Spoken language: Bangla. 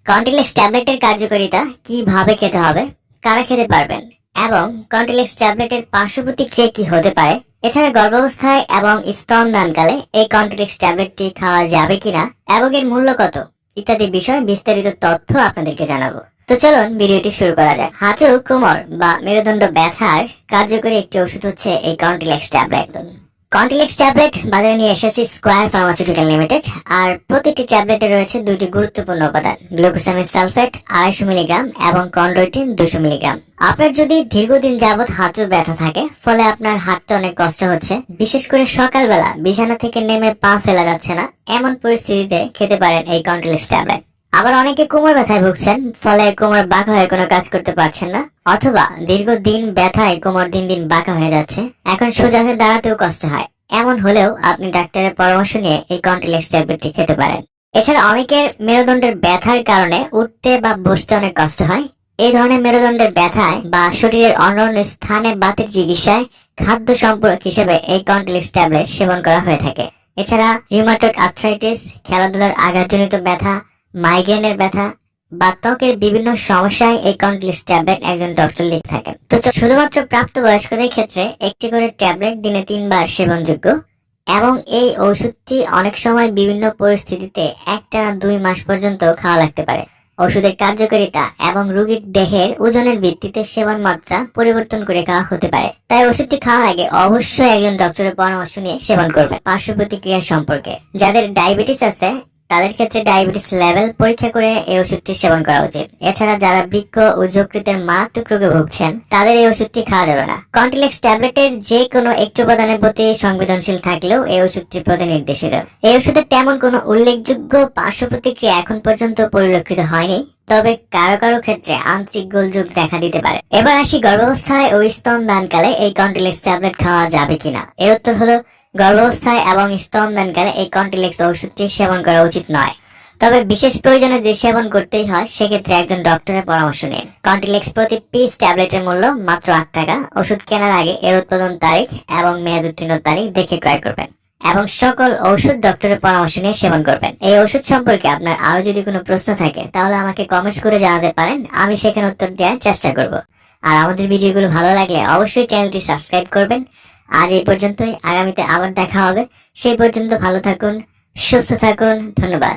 কন্টিলেক্স ট্যাবলেটের কার্যকারিতা, কিভাবে খেতে হবে, কারা খেতে পারবেন এবং কন্টিলেক্স ট্যাবলেটের পার্শ্ব প্রতিক্রিয়া কি হতে পারে, এছাড়া গর্ভাবস্থায় এবং স্তনদানকালে এই কন্টিলেক্স ট্যাবলেটটি খাওয়া যাবে কিনা এবং এর মূল্য কত ইত্যাদি বিষয়ে বিস্তারিত তথ্য আপনাদেরকে জানাবো। তো চলুন ভিডিওটি শুরু করা যাক। হাঁটু, কোমর বা মেরুদণ্ড ব্যথার কার্যকরী একটি ওষুধ হচ্ছে এই কন্টিলেক্স ট্যাবলেট। কন্টিলেক্স ট্যাবলেট বাজারে নিয়ে এসেছে স্কয়ার ফার্মাসিউটিক্যাল লিমিটেড। আর প্রতিটি ট্যাবলেটে রয়েছে দুইটি গুরুত্বপূর্ণ উপাদান, গ্লুকোসামিন সালফেট 250 মিলিগ্রাম এবং কন্ড্রোইটিন 200 মিলিগ্রাম। আপনার যদি দীর্ঘদিন যাবত হাঁটু ব্যথা থাকে, ফলে আপনার হাঁটতে অনেক কষ্ট হচ্ছে, বিশেষ করে সকালবেলা বিছানা থেকে নেমে পা ফেলা যাচ্ছে না, এমন পরিস্থিতিতে খেতে পারেন এই কন্টিলেক্স ট্যাবলেট। আবার অনেকে কোমর ব্যথায় ভুগছেন, ফলে কোমর বাঁকা হয়ে কোনো কাজ করতে পারছেন না, অথবা দীর্ঘদিন ব্যথায় কোমর দিন দিন বাঁকা হয়ে যাচ্ছে, এখন সোজা হয়ে দাঁড়াতেও কষ্ট হয়। এমন হলেও আপনি ডাক্তারের পরামর্শ নিয়ে এই কন্টিলেক্স ট্যাবলেটটি খেতে পারেন। এছাড়া অনেকের মেরুদণ্ডের ব্যথার কারণে উঠতে বা বসতে অনেক কষ্ট হয়। এই ধরনের মেরুদণ্ডের ব্যথায় বা শরীরের অন্যান্য স্থানে বাতের চিকিৎসায় খাদ্য সম্পূরক হিসেবে এই কন্টিলেক্স ট্যাবলেট সেবন করা হয়ে থাকে। এছাড়া রিউমাটয়েড আর্থ্রাইটিস, খেলাধুলার আঘাতজনিত ব্যথা, মাইগ্রেনের ব্যথা বা ত্বকের বিভিন্ন সমস্যায় এই কন্টিলেক্স ট্যাবলেট একজন ডক্টর লিখে থাকেন। তো শুধুমাত্র প্রাপ্তবয়স্কদের ক্ষেত্রে একটি করে ট্যাবলেট দিনে 3 বার সেবনযোগ্য এবং এই ওষুধটি অনেক সময় বিভিন্ন পরিস্থিতিতে 1 টানা 2 মাস পর্যন্ত খাওয়া লাগতে পারে। ওষুধের কার্যকারিতা এবং রোগীর দেহের ওজনের ভিত্তিতে সেবন মাত্রা পরিবর্তন করে খাওয়া হতে পারে। তাই ওষুধটি খাওয়ার আগে অবশ্যই একজন ডক্টরের পরামর্শ নিয়ে সেবন করবেন। পার্শ্ব প্রতিক্রিয়া সম্পর্কে, যাদের ডায়াবেটিস আছে তাদের ক্ষেত্রে ডায়াবেটিস লেভেল পরীক্ষা করে এই ওষুধটি সেবন করা উচিত। এছাড়া যারা বৃক্ক ও যকৃতের মারাত্মক রোগে ভুগছেন তাদের এই ওষুধটি খাওয়া যাবে না। কন্টিলেক্স ট্যাবলেটের যে কোনো একটি উপাদানের প্রতি সংবেদনশীল থাকলেও এই ওষুধটি প্রতিনির্দেশিত। এই ওষুধের তেমন কোনো উল্লেখযোগ্য পার্শ্ব প্রতিক্রিয়া এখন পর্যন্ত পরিলক্ষিত হয়নি, তবে কারো কারো ক্ষেত্রে আন্তরিক গোলযোগ দেখা দিতে পারে। এবার আসি গর্ভাবস্থায় ও স্তনদানকালে এই কন্টিলেক্স ট্যাবলেট খাওয়া যাবে কিনা। এর উত্তর হলো গর্ভাবস্থায় এবং স্তনদানকালে এই কন্টিলেক্স ওষুধটি সেবন করা উচিত নয়। তবে বিশেষ প্রয়োজনে যে সেবন করতেই হয় সেক্ষেত্রে একজন ডক্টরের পরামর্শ নিন। কন্টিলেক্স প্রতি পিস ট্যাবলেটের মূল্য মাত্র 8 টাকা। ওষুধ কেনার আগে এর উৎপাদন তারিখ এবং মেয়াদ উত্তীর্ণ তারিখ দেখে ক্রয় করবেন এবং সকল ঔষধ ডক্টরের পরামর্শ নিয়ে সেবন করবেন। এই ওষুধ সম্পর্কে আপনার আরো যদি কোনো প্রশ্ন থাকে তাহলে আমাকে কমেন্টস করে জানাতে পারেন, আমি সেখানে উত্তর দেওয়ার চেষ্টা করব। আর আমাদের ভিডিওগুলো ভালো লাগলে অবশ্যই চ্যানেলটি সাবস্ক্রাইব করবেন। আজ এই পর্যন্তই, আগামীতে আবার দেখা হবে। সেই পর্যন্ত ভালো থাকুন, সুস্থ থাকুন, ধন্যবাদ।